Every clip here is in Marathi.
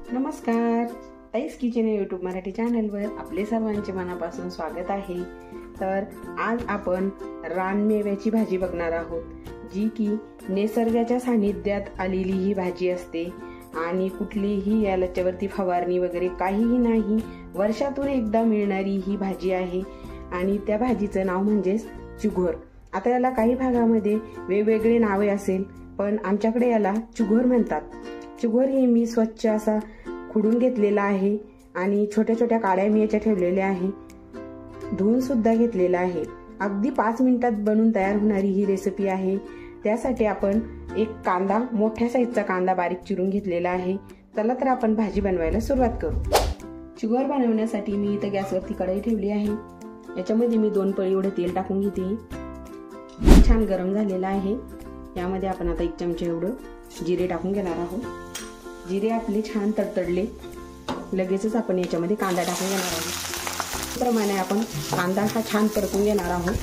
नमस्कार, ताईस किचन यूट्यूब मराठी चॅनलवर आपले सर्वांचे मनापासून स्वागत आहे। तर आज आपण रानमेव्याची भाजी बघणार आहोत, जी की निसर्गाच्या सानिध्यात आलेली ही भाजी असते आणि कुठलीही याच्यावरती फवारणी वगैरे काहीही नाही, वर्षातून एकदा मिळणारी ही भाजी आहे आणि त्या भाजीचं नाव म्हणजे चुघोर। आता याला काही भागामध्ये वेगवेगळे नावे असेल, पण आमच्याकडे याला चुघोर म्हणतात। चुघोर हे मी स्वच्छ असा खुडून घेतलेला आहे आणि छोट्या छोट्या काड्या मी याच्या ठेवलेल्या आहे, धुवून सुद्धा घेतलेला आहे। अगदी 5 मिनिटात बनून तयार होणारी ही रेसिपी आहे। त्यासाठी आपण एक कांदा, मोठ्या साईजचा कांदा बारीक चिरून घेतलेला आहे। चला तर आपण भाजी बनवायला सुरुवात करू। चुघोर बनवण्यासाठी मी इथं गॅसवरती कढई ठेवली आहे। याच्यामध्ये मी 2 पळी एवढे तेल टाकून घेते। छान गरम झालेला आहे। यामध्ये आपण आता 1 चमचा एवढं जिरे टाकून घेणार आहोत। जिरे आपले छान तडतडले, लगेचच आपण याच्यामध्ये कांदा टाकून घेणार आहोत। त्याप्रमाणे आपण कांदा हा छान परतून घेणार आहोत,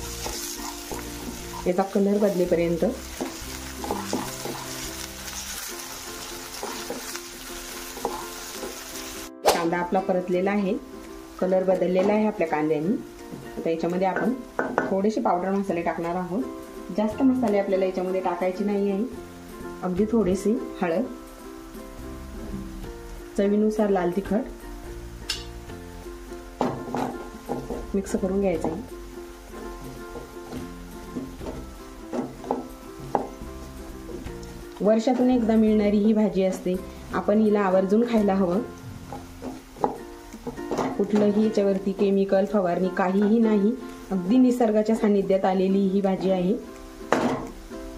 याचा कलर बदलेपर्यंत। कांदा आपला परतलेला आहे, कलर बदललेला आहे आपल्या कांद्याने। आता याच्यामध्ये आपण थोडेसे पावडर मसाले टाकणार आहोत। जास्त मसाले आपल्याला याच्यामध्ये टाकायचे नाही आहे, अगदी थोडेसे हळद, चवीनुसार लाल तिखट मिक्स करून घ्यायचं आहे। वर्षातून एकदा मिळणारी ही भाजी असते, आपण हिला आवर्जून खायला हवं। कुठलंही याच्यावरती केमिकल फवारणी काहीही नाही, अगदी निसर्गाच्या सानिध्यात आलेली ही भाजी आहे।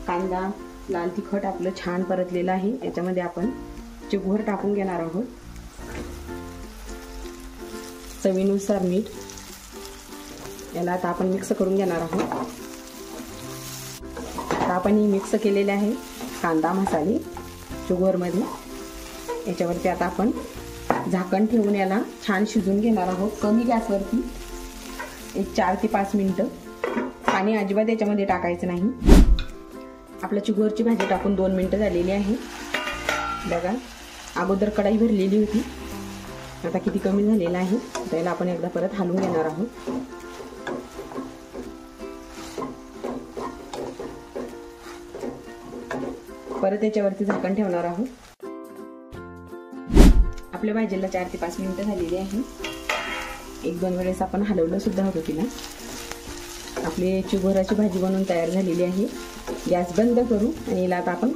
कांदा, लाल तिखट आपलं छान परतलेलं आहे। याच्यामध्ये आपण चुघोर टाकून घेणार आहोत, चवीनुसार मीठ। याला आता आपण मिक्स करून घेणार आहोत। आता आपण ही मिक्स केलेले आहे कांदा मसाले चुघोर मध्ये। याच्यावरती आता आपण झाकण ठेवून याला छान शिजून घेणार आहोत, कमी गॅसवरती। एक 4 ते 5 मिनिटं। पाणी अजिबात याच्यामध्ये टाकायचं नाही। आपल्या चुघोरची भाजी टाकून 2 मिनिटं झालेली आहे। बघा, अगोदर कढई भरलेली होती, आता किती कमी झालेला आहे। त्याला आपण एकदा परत हलवून घेणार आहोत। परत याच्यावरती झाकण ठेवणार आहोत। आपल्या भाजीला 4 ते 5 मिनिटं झालेली आहे। 1-2 वेळेस आपण हलवलं सुद्धा होतं तिला। आपली चुघोराची भाजी बनवून तयार झालेली आहे। गॅस बंद करू आणि याला आता आपण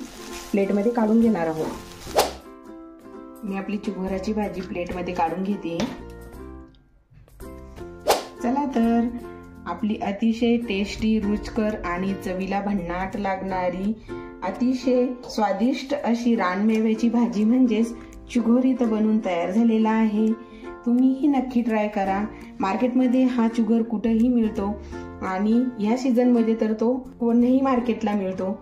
प्लेटमध्ये काढून घेणार आहोत। मी आपली चुघोराची भाजी प्लेटमध्ये काढून घेते। चला तर आपली अतिशय टेस्टी, रुचकर आणि चवीला भन्नाट लागणारी, अतिशय स्वादिष्ट अशी रानमेव्याची भाजी म्हणजेच चुघोर इथं बनवून तयार झालेला आहे। तुम्हीही नक्की ट्राय करा। मार्केटमध्ये हा चुघोर कुठेही मिळतो आणि ह्या सीझन मध्ये तर तो कोणत्याही मार्केटला मिळतो।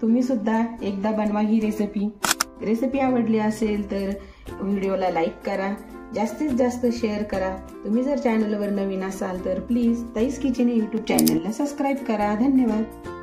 तुम्ही सुद्धा एकदा बनवा ही रेसिपी आवडली असेल तर व्हिडिओला लाईक करा, जास्तीत जास्त शेअर करा। तुम्ही जर चॅनलवर नवीन असाल तर प्लीज ताईस किचन यूट्यूब चॅनलला सबस्क्राईब करा। धन्यवाद।